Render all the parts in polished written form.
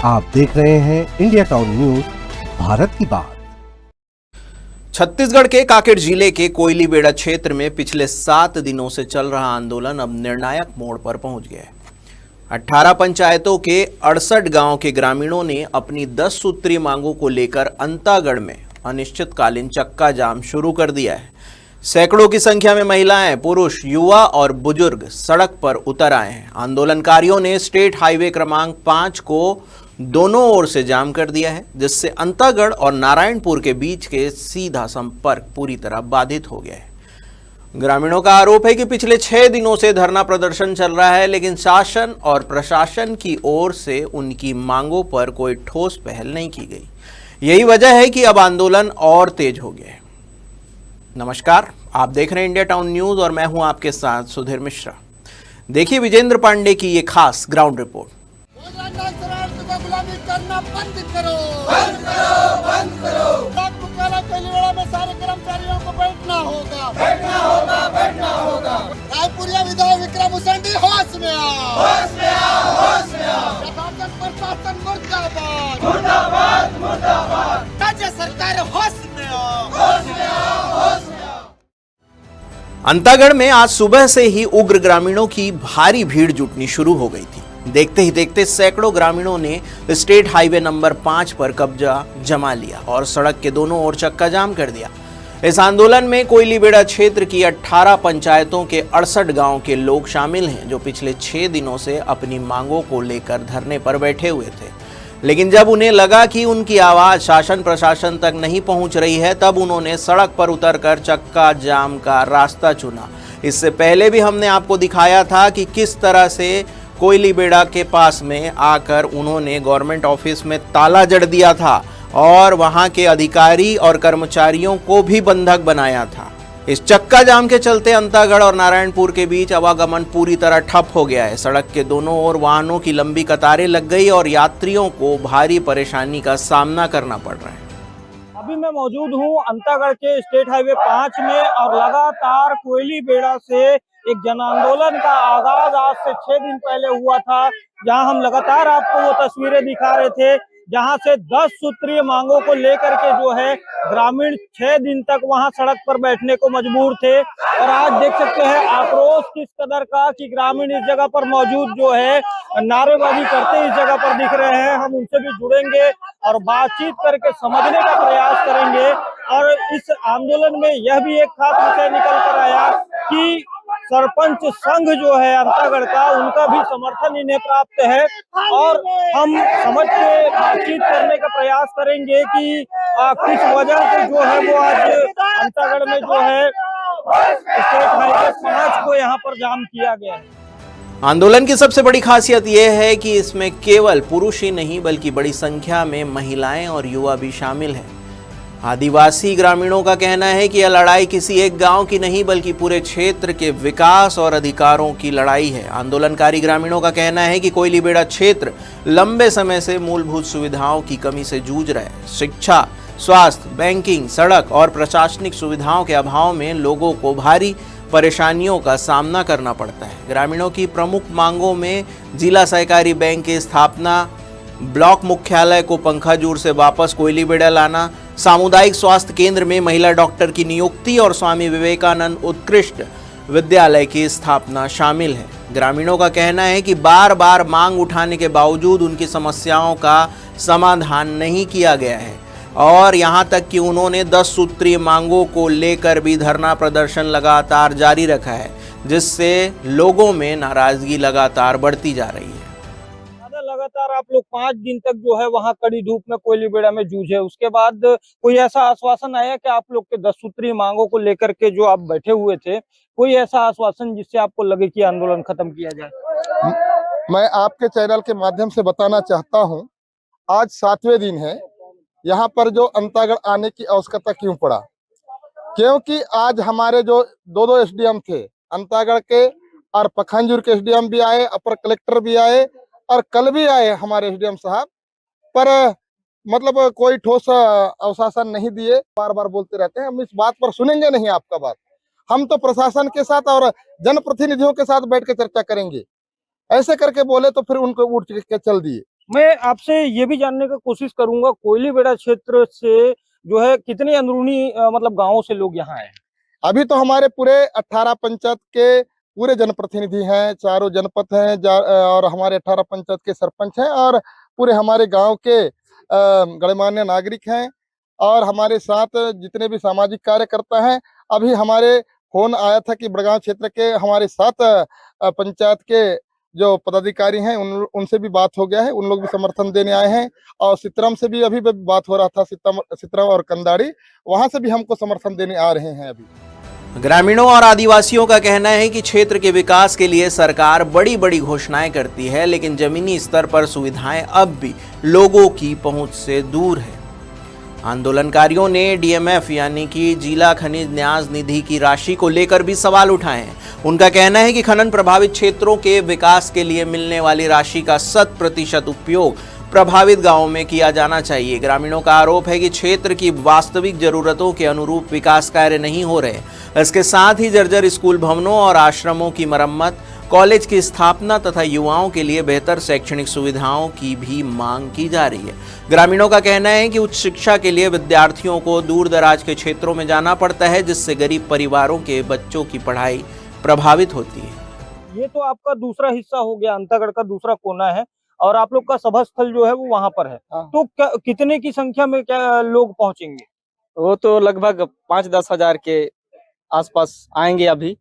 आप देख रहे हैं इंडिया टाउन न्यूज, भारत की बात। छत्तीसगढ़ के कांकेर जिले के कोयलीबेड़ा क्षेत्र में पिछले 7 दिनों से चल रहा आंदोलन अब निर्णायक मोड़ पर पहुंच गया है। 18 पंचायतों के 68 गांव के ग्रामीणों ने अपनी 10 सूत्रीय मांगों को लेकर अंतागढ़ में अनिश्चितकालीन चक्का जाम शुरू कर दिया है। सैकड़ों की संख्या में महिलाएं, पुरुष, युवा और बुजुर्ग सड़क पर उतर आए हैं। आंदोलनकारियों ने स्टेट हाईवे क्रमांक 5 को दोनों ओर से जाम कर दिया है, जिससे अंतागढ़ और नारायणपुर के बीच के सीधा संपर्क पूरी तरह बाधित हो गया है। ग्रामीणों का आरोप है कि पिछले 6 दिनों से धरना प्रदर्शन चल रहा है, लेकिन शासन और प्रशासन की ओर से उनकी मांगों पर कोई ठोस पहल नहीं की गई। यही वजह है कि अब आंदोलन और तेज हो गया है। नमस्कार, आप देख रहे हैं इंडिया टाउन न्यूज और मैं हूं आपके साथ सुधीर मिश्रा। देखिए विजेंद्र पांडे की ये खास ग्राउंड रिपोर्ट। गुलामी करना बंद करो, बंद करो, बंद करो। डाक मुख्यालय कोयलीबेड़ा में सारे कर्मचारियों को बैठना होगा, बैठना होगा, बैठना होगा। रायपुरिया विधायक विक्रम उसेंडी होश में आओ, होश में आओ, होश में आओ। प्रशासन प्रशासन मुर्दाबाद, मुर्दाबाद, मुर्दाबाद। राज्य सरकार होश में आओ, होश में आओ, होश में आओ। अंतागढ़ में आज सुबह से ही उग्र ग्रामीणों की भारी भीड़ जुटनी शुरू हो गई थी। देखते ही देखते सैकड़ों ग्रामीणों ने स्टेट हाईवे नंबर 5 पर कब्जा जमा लिया और सड़क के दोनों ओर चक्का जाम कर दिया। इस आंदोलन में कोयलीबेड़ा क्षेत्र की 18 पंचायतों के 68 गांव के लोग शामिल हैं, जो पिछले 6 दिनों से अपनी मांगों को लेकर धरने पर बैठे हुए थे। लेकिन जब उन्हें लगा कि उनकी आवाज शासन प्रशासन तक नहीं पहुंच रही है, तब उन्होंने सड़क पर उतरकर चक्का जाम का रास्ता चुना। इससे पहले भी हमने आपको दिखाया था कि किस तरह से कोयलीबेड़ा के पास में आकर उन्होंने गवर्नमेंट ऑफिस में ताला जड़ दिया था और वहां के अधिकारी और कर्मचारियों को भी बंधक बनाया था। इस चक्का जाम के चलते अंतागढ़ और नारायणपुर के बीच आवागमन पूरी तरह ठप हो गया है। सड़क के दोनों ओर वाहनों की लंबी कतारें लग गई और यात्रियों को भारी परेशानी का सामना करना पड़ रहा है। अभी मैं मौजूद हूं अंतागढ़ के स्टेट हाईवे 5 में और लगातार कोयलीबेड़ा से एक जन आंदोलन का आगाज आज से 6 दिन पहले हुआ था, जहां हम लगातार आपको वो तस्वीरें दिखा रहे थे, जहां से 10 सूत्रीय मांगों को लेकर के जो है ग्रामीण 6 दिन तक वहां सड़क पर बैठने को मजबूर थे। और आज देख सकते हैं आक्रोश किस कदर का कि ग्रामीण इस जगह पर मौजूद जो है नारेबाजी करते इस जगह पर दिख रहे हैं। हम उनसे भी जुड़ेंगे और बातचीत करके समझने का प्रयास करेंगे। और इस आंदोलन में यह भी एक खास विषय निकल कर आया कि सरपंच संघ जो है अंतागढ़ का, उनका भी समर्थन इन्हें प्राप्त है। और हम समझ के बातचीत करने का प्रयास करेंगे कि किस वजह से जो है वो आज अंतागढ़ में जो है स्टेट हाईवे 5 को यहाँ पर जाम किया गया है। आंदोलन की सबसे बड़ी खासियत यह है कि इसमें केवल पुरुष ही नहीं बल्कि बड़ी संख्या में महिलाएं और युवा भी शामिल हैं। आदिवासी ग्रामीणों का कहना है कि यह लड़ाई किसी एक गांव की नहीं बल्कि पूरे क्षेत्र के विकास और अधिकारों की लड़ाई है। आंदोलनकारी ग्रामीणों का कहना है कि कोयलीबेड़ा क्षेत्र लंबे समय से मूलभूत सुविधाओं की कमी से जूझ रहा है। शिक्षा, स्वास्थ्य, बैंकिंग, सड़क और प्रशासनिक सुविधाओं के अभाव में लोगों को भारी परेशानियों का सामना करना पड़ता है। ग्रामीणों की प्रमुख मांगों में जिला सहकारी बैंक की स्थापना, ब्लॉक मुख्यालय को पंखाजूर से वापस कोयलीबेड़ा लाना, सामुदायिक स्वास्थ्य केंद्र में महिला डॉक्टर की नियुक्ति और स्वामी विवेकानंद उत्कृष्ट विद्यालय की स्थापना शामिल है। ग्रामीणों का कहना है कि बार बार मांग उठाने के बावजूद उनकी समस्याओं का समाधान नहीं किया गया है और यहां तक कि उन्होंने 10 सूत्रीय मांगों को लेकर भी धरना प्रदर्शन लगातार जारी रखा है, जिससे लोगों में नाराजगी लगातार बढ़ती जा रही है। लगातार आप लोग 5 दिन तक जो है वहां कड़ी धूप में कोयलीबेड़ा में जूझे, उसके बाद कोई ऐसा आश्वासन आया कि आप लोग के 10 सूत्रीय मांगों को लेकर के जो आप बैठे हुए थे, कोई ऐसा आश्वासन जिससे आपको लगे कि आंदोलन खत्म किया जाए? मैं आपके चैनल के माध्यम से बताना चाहता हूं, आज 7वें दिन है। यहाँ पर जो अंतागढ़ आने की आवश्यकता क्यों पड़ा? क्योंकि आज हमारे जो दो एसडीएम थे अंतागढ़ के और पखांजूर के एसडीएम भी आए, अपर कलेक्टर भी आए और कल भी आए हमारे एसडीएम साहब, पर मतलब कोई ठोस आश्वासन नहीं दिए। बार बार बोलते रहते हैं, हम इस बात पर सुनेंगे नहीं आपका बात। हम तो प्रशासन के साथ और जनप्रतिनिधियों के साथ बैठ के चर्चा करेंगे। ऐसे करके बोले तो फिर उनको उठ के चल दिए। मैं आपसे ये भी जानने का कोशिश करूंगा, कोयली बेड़ा क्षेत्र से जो है कितने अंदरूनी मतलब गांवों से लोग यहाँ आए हैं? अभी तो हमारे पूरे 18 पंचायत के पूरे जनप्रतिनिधि हैं, चारों जनपद हैं और हमारे 18 पंचायत के सरपंच हैं और पूरे हमारे गांव के गणमान्य नागरिक हैं और हमारे साथ जितने भी सामाजिक कार्यकर्ता हैं। अभी हमारे फोन आया था कि बड़गांव क्षेत्र के हमारे 7 पंचायत के जो पदाधिकारी हैं उनसे भी बात हो गया है, उन लोग भी समर्थन देने आए हैं और सितरम से भी अभी बात हो रहा था, सितरम और कंदाड़ी, वहां से भी हमको समर्थन देने आ रहे हैं। अभी ग्रामीणों और आदिवासियों का कहना है कि क्षेत्र के विकास के लिए सरकार बड़ी बड़ी घोषणाएं करती है, लेकिन जमीनी स्तर पर सुविधाएं अब भी लोगों की पहुंच से दूर है। आंदोलनकारियों ने डीएमएफ यानी कि जिला खनिज न्यास निधि की राशि को लेकर भी सवाल उठाए हैं। उनका कहना है कि खनन प्रभावित क्षेत्रों के विकास के लिए मिलने वाली राशि का 100% उपयोग प्रभावित गांवों में किया जाना चाहिए। ग्रामीणों का आरोप है कि क्षेत्र की वास्तविक जरूरतों के अनुरूप विकास कार्य नहीं हो रहे। इसके साथ ही जर्जर स्कूल भवनों और आश्रमों की मरम्मत, कॉलेज की स्थापना तथा युवाओं के लिए बेहतर शैक्षणिक सुविधाओं की भी मांग की जा रही है। ग्रामीणों का कहना है कि उच्च शिक्षा के लिए विद्यार्थियों को दूर दराज के क्षेत्रों में जाना पड़ता है, जिससे गरीब परिवारों के बच्चों की पढ़ाई प्रभावित होती है। ये तो आपका दूसरा हिस्सा हो गया, अंतागढ़ का दूसरा कोना है और आप लोग का सभा स्थल जो है वो वहां पर है। तो कितने की संख्या में क्या लोग पहुंचेंगे? वो तो लगभग 5-10 हजार के आसपास आएंगे। अभी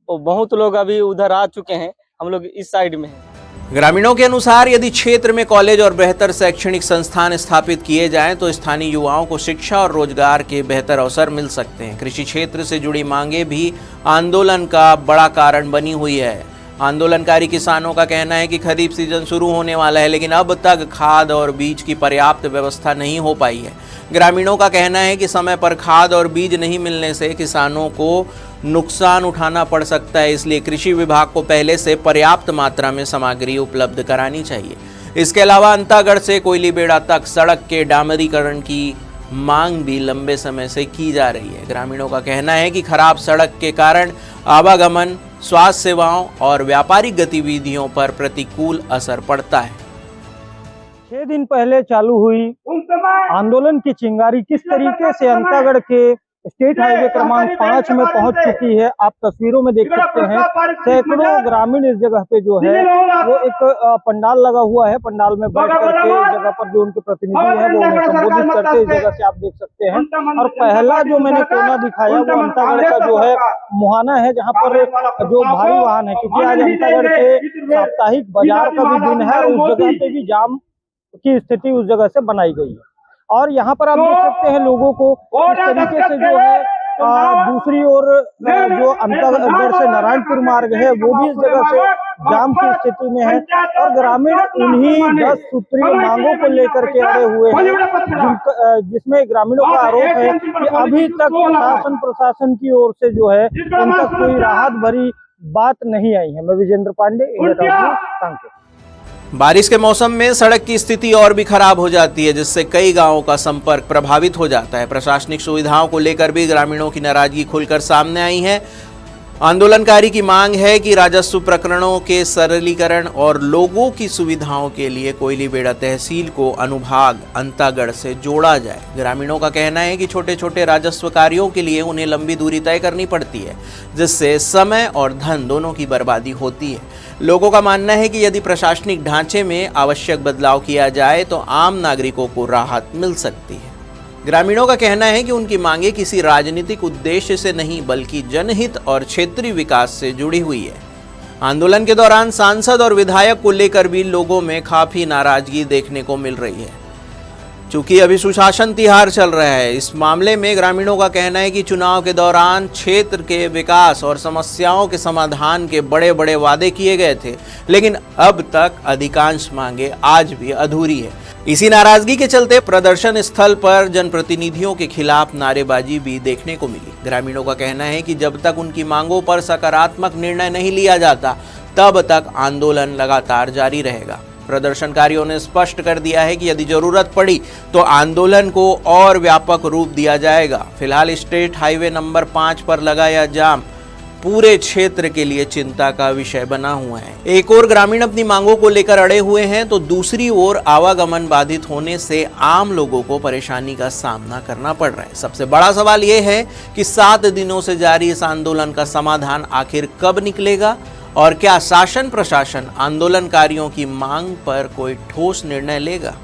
तो बहुत लोग अभी उधर आ चुके हैं, हम लोग इस साइड में हैं। ग्रामीणों के अनुसार यदि क्षेत्र में कॉलेज और बेहतर शैक्षणिक संस्थान स्थापित किए जाएं तो स्थानीय युवाओं को शिक्षा और रोजगार के बेहतर अवसर मिल सकते हैं। कृषि क्षेत्र से जुड़ी मांगे भी आंदोलन का बड़ा कारण बनी हुई है। आंदोलनकारी किसानों का कहना है कि खरीफ सीजन शुरू होने वाला है, लेकिन अब तक खाद और बीज की पर्याप्त व्यवस्था नहीं हो पाई है। ग्रामीणों का कहना है कि समय पर खाद और बीज नहीं मिलने से किसानों को नुकसान उठाना पड़ सकता है, इसलिए कृषि विभाग को पहले से पर्याप्त मात्रा में सामग्री उपलब्ध करानी चाहिए। इसके अलावा अंतागढ़ से कोयली बेड़ा तक सड़क के डामरीकरण की मांग भी लंबे समय से की जा रही है। ग्रामीणों का कहना है कि खराब सड़क के कारण आवागमन, स्वास्थ्य सेवाओं और व्यापारिक गतिविधियों पर प्रतिकूल असर पड़ता है। 6 दिन पहले चालू हुई आंदोलन की चिंगारी किस तरीके से अंतागढ़ के स्टेट हाईवे क्रमांक 5 में पहुंच चुकी है, आप तस्वीरों में देख सकते हैं। सैकड़ों ग्रामीण इस जगह पे जो है वो एक पंडाल लगा हुआ है, पंडाल में बैठ करके इस जगह पर जो उनके प्रतिनिधि है वो उन्हें संबोधित करते इस जगह से आप देख सकते हैं। और पहला जो मैंने कोना दिखाया वो अंतागढ़ का जो है मुहाना है, जहाँ पर जो भारी वाहन है, क्योंकि आज अंतागढ़ के साप्ताहिक बाजार का भी दिन है और उस जगह पे भी जाम की स्थिति उस जगह से बनाई गई है। और यहाँ पर आप देख सकते हैं लोगों को इस तरीके से जो है दूसरी ओर जो अंतागढ़ से नारायणपुर मार्ग है वो भी इस जगह से जाम की स्थिति में है और ग्रामीण उन्हीं 10 सूत्रीय मांगों को लेकर के अड़े हुए हैं, जिसमें ग्रामीणों का आरोप है कि अभी तक शासन प्रशासन की ओर से जो है इन तक कोई राहत भरी बात नहीं आई है। मैं Vijendra Pande, India town news. बारिश के मौसम में सड़क की स्थिति और भी खराब हो जाती है, जिससे कई गांवों का संपर्क प्रभावित हो जाता है। प्रशासनिक सुविधाओं को लेकर भी ग्रामीणों की नाराजगी खुलकर सामने आई है। आंदोलनकारी की मांग है कि राजस्व प्रकरणों के सरलीकरण और लोगों की सुविधाओं के लिए कोयली बेड़ा तहसील को अनुभाग अंतागढ़ से जोड़ा जाए। ग्रामीणों का कहना है कि छोटे छोटे राजस्व कार्यों के लिए उन्हें लंबी दूरी तय करनी पड़ती है, जिससे समय और धन दोनों की बर्बादी होती है। लोगों का मानना है कि यदि प्रशासनिक ढांचे में आवश्यक बदलाव किया जाए तो आम नागरिकों को राहत मिल सकती है। ग्रामीणों का कहना है कि उनकी मांगे किसी राजनीतिक उद्देश्य से नहीं बल्कि जनहित और क्षेत्रीय विकास से जुड़ी हुई है। आंदोलन के दौरान सांसद और विधायक को लेकर भी लोगों में काफी नाराजगी देखने को मिल रही है। चूंकि अभी सुशासन तिहार चल रहा है, इस मामले में ग्रामीणों का कहना है कि चुनाव के दौरान क्षेत्र के विकास और समस्याओं के समाधान के बड़े बड़े वादे किए गए थे, लेकिन अब तक अधिकांश मांगे आज भी अधूरी है। इसी नाराजगी के चलते प्रदर्शन स्थल पर जनप्रतिनिधियों के खिलाफ नारेबाजी भी देखने को मिली। ग्रामीणों का कहना है कि जब तक उनकी मांगों पर सकारात्मक निर्णय नहीं लिया जाता, तब तक आंदोलन लगातार जारी रहेगा। प्रदर्शनकारियों ने स्पष्ट कर दिया है कि यदि जरूरत पड़ी तो आंदोलन को और व्यापक रूप दिया जाएगा। फिलहाल स्टेट हाईवे नंबर 5 पर लगा यह जाम पूरे क्षेत्र के लिए चिंता का विषय बना हुआ है। एक ओर ग्रामीण अपनी मांगों को लेकर अड़े हुए हैं तो दूसरी ओर आवागमन बाधित होने से आम लोगों को परेशानी का सामना करना पड़ रहा है। सबसे बड़ा सवाल यह है कि 7 दिनों से जारी इस आंदोलन का समाधान आखिर कब निकलेगा और क्या शासन प्रशासन आंदोलनकारियों की मांग पर कोई ठोस निर्णय लेगा।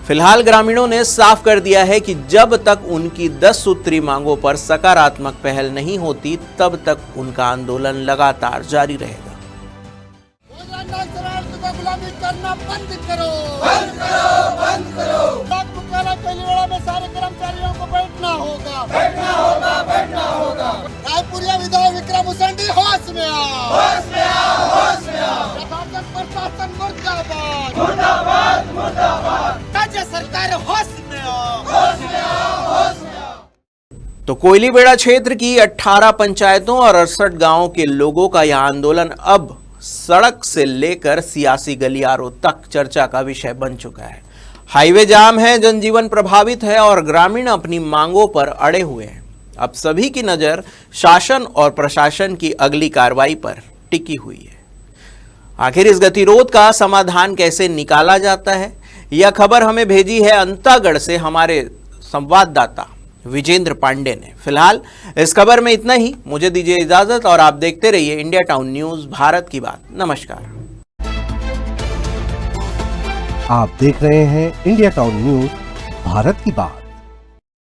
फिलहाल ग्रामीणों ने साफ कर दिया है कि जब तक उनकी 10 सूत्री मांगों पर सकारात्मक पहल नहीं होती तब तक उनका आंदोलन लगातार जारी रहेगा। गुलामी करना बंद करो, बंद करो, बंद करो। डाक मुख्यालय कोइलीवाड़ा में सारे कर्मचारियों को बैठना होगा, बैठना होगा, बैठना होगा। रायपुरिया विधायक विक्रम उसेंडी होश में आओ, होश में आओ, होश में आओ। प्रशासन प्रशासन मुर्दाबाद, मुर्दाबाद, मुर्दाबाद। राज्य सरकार होश में आओ, होश में आओ, होश में आओ। तो कोयलीबेड़ा क्षेत्र की 18 पंचायतों और 68 गांवों के लोगों का यह आंदोलन अब सड़क से लेकर सियासी गलियारों तक चर्चा का विषय बन चुका है। हाईवे जाम है, जनजीवन प्रभावित है और ग्रामीण अपनी मांगों पर अड़े हुए हैं। अब सभी की नजर शासन और प्रशासन की अगली कार्रवाई पर टिकी हुई है। आखिर इस गतिरोध का समाधान कैसे निकाला जाता है, यह खबर हमें भेजी है अंतागढ़ से हमारे संवाददाता विजेंद्र पांडे ने। फिलहाल इस खबर में इतना ही। मुझे दीजिए इजाजत और आप देखते रहिए इंडिया टाउन न्यूज, भारत की बात। नमस्कार। आप देख रहे हैं इंडिया टाउन न्यूज, भारत की बात।